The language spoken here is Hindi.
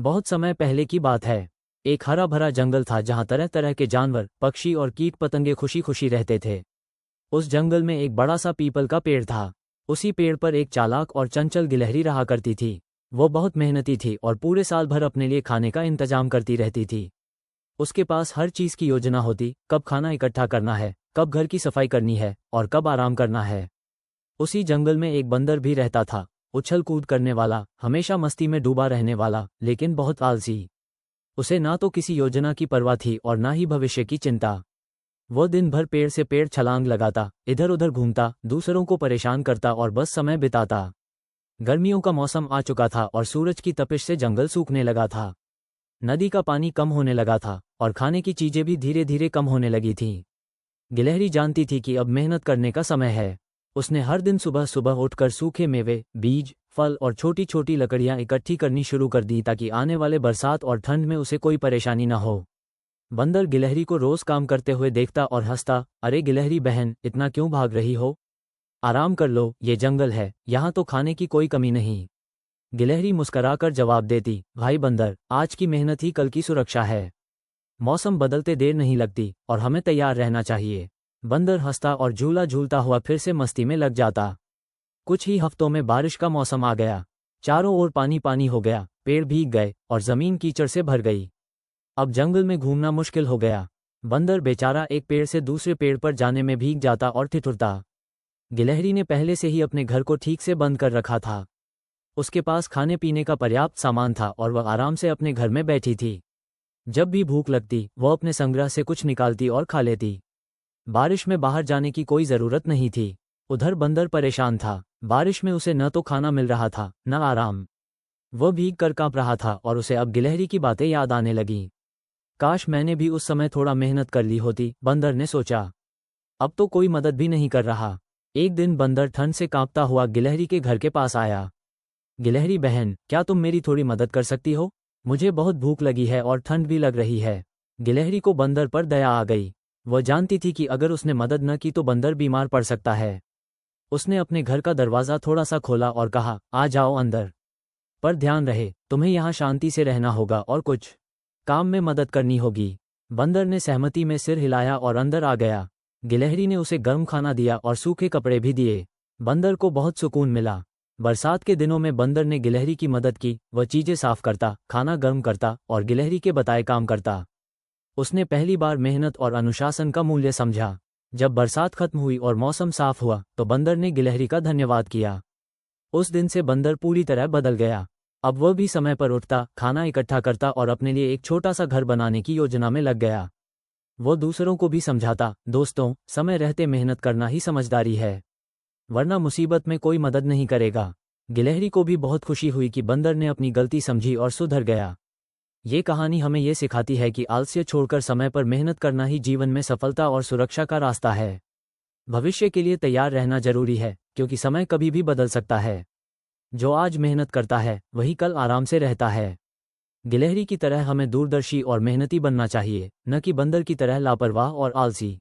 बहुत समय पहले की बात है। एक हरा भरा जंगल था जहाँ तरह तरह के जानवर, पक्षी और कीट पतंगे खुशी खुशी रहते थे। उस जंगल में एक बड़ा सा पीपल का पेड़ था। उसी पेड़ पर एक चालाक और चंचल गिलहरी रहा करती थी। वो बहुत मेहनती थी और पूरे साल भर अपने लिए खाने का इंतजाम करती रहती थी। उसके पास हर चीज़ की योजना होती, कब खाना इकट्ठा करना है, कब घर की सफाई करनी है और कब आराम करना है। उसी जंगल में एक बंदर भी रहता था, उछल कूद करने वाला, हमेशा मस्ती में डूबा रहने वाला, लेकिन बहुत आलसी। उसे ना तो किसी योजना की परवाह थी और ना ही भविष्य की चिंता। वो दिन भर पेड़ से पेड़ छलांग लगाता, इधर उधर घूमता, दूसरों को परेशान करता और बस समय बिताता। गर्मियों का मौसम आ चुका था और सूरज की तपिश से जंगल सूखने लगा था। नदी का पानी कम होने लगा था और खाने की चीजें भी धीरे धीरे कम होने लगी थीं। गिलहरी जानती थी कि अब मेहनत करने का समय है। उसने हर दिन सुबह सुबह उठकर सूखे मेवे, बीज, फल और छोटी छोटी लकड़ियां इकट्ठी करनी शुरू कर दी ताकि आने वाले बरसात और ठंड में उसे कोई परेशानी न हो। बंदर गिलहरी को रोज काम करते हुए देखता और हंसता, अरे गिलहरी बहन, इतना क्यों भाग रही हो? आराम कर लो, ये जंगल है, यहाँ तो खाने की कोई कमी नहीं। गिलहरी मुस्कराकर जवाब देती, भाई बंदर, आज की मेहनत ही कल की सुरक्षा है। मौसम बदलते देर नहीं लगती और हमें तैयार रहना चाहिए। बंदर हंसता और झूला झूलता हुआ फिर से मस्ती में लग जाता। कुछ ही हफ्तों में बारिश का मौसम आ गया। चारों ओर पानी पानी हो गया, पेड़ भीग गए और जमीन कीचड़ से भर गई। अब जंगल में घूमना मुश्किल हो गया। बंदर बेचारा एक पेड़ से दूसरे पेड़ पर जाने में भीग जाता और ठिठुरता। गिलहरी ने पहले से ही अपने घर को ठीक से बंद कर रखा था। उसके पास खाने पीने का पर्याप्त सामान था और वह आराम से अपने घर में बैठी थी। जब भी भूख लगती, वह अपने संग्रह से कुछ निकालती और खा लेती। बारिश में बाहर जाने की कोई जरूरत नहीं थी। उधर बंदर परेशान था। बारिश में उसे न तो खाना मिल रहा था, न आराम। वह भीग कर कांप रहा था और उसे अब गिलहरी की बातें याद आने लगीं। काश मैंने भी उस समय थोड़ा मेहनत कर ली होती, बंदर ने सोचा। अब तो कोई मदद भी नहीं कर रहा। एक दिन बंदर ठंड से कांपता हुआ गिलहरी के घर के पास आया। गिलहरी बहन, क्या तुम मेरी थोड़ी मदद कर सकती हो? मुझे बहुत भूख लगी है और ठंड भी लग रही है। गिलहरी को बंदर पर दया आ गई। वह जानती थी कि अगर उसने मदद न की तो बंदर बीमार पड़ सकता है। उसने अपने घर का दरवाज़ा थोड़ा सा खोला और कहा, आ जाओ अंदर। पर ध्यान रहे, तुम्हें यहाँ शांति से रहना होगा और कुछ काम में मदद करनी होगी। बंदर ने सहमति में सिर हिलाया और अंदर आ गया। गिलहरी ने उसे गर्म खाना दिया और सूखे कपड़े भी दिए। बंदर को बहुत सुकून मिला। बरसात के दिनों में बंदर ने गिलहरी की मदद की। वह चीजें साफ करता, खाना गर्म करता और गिलहरी के बताए काम करता। उसने पहली बार मेहनत और अनुशासन का मूल्य समझा। जब बरसात खत्म हुई और मौसम साफ हुआ तो बंदर ने गिलहरी का धन्यवाद किया। उस दिन से बंदर पूरी तरह बदल गया। अब वह भी समय पर उठता, खाना इकट्ठा करता और अपने लिए एक छोटा सा घर बनाने की योजना में लग गया। वो दूसरों को भी समझाता, दोस्तों, समय रहते मेहनत करना ही समझदारी है, वरना मुसीबत में कोई मदद नहीं करेगा। गिलहरी को भी बहुत खुशी हुई कि बंदर ने अपनी गलती समझी और सुधर गया। ये कहानी हमें ये सिखाती है कि आलस्य छोड़कर समय पर मेहनत करना ही जीवन में सफलता और सुरक्षा का रास्ता है। भविष्य के लिए तैयार रहना जरूरी है, क्योंकि समय कभी भी बदल सकता है। जो आज मेहनत करता है वही कल आराम से रहता है। गिलहरी की तरह हमें दूरदर्शी और मेहनती बनना चाहिए, न कि बंदर की तरह लापरवाह और आलसी।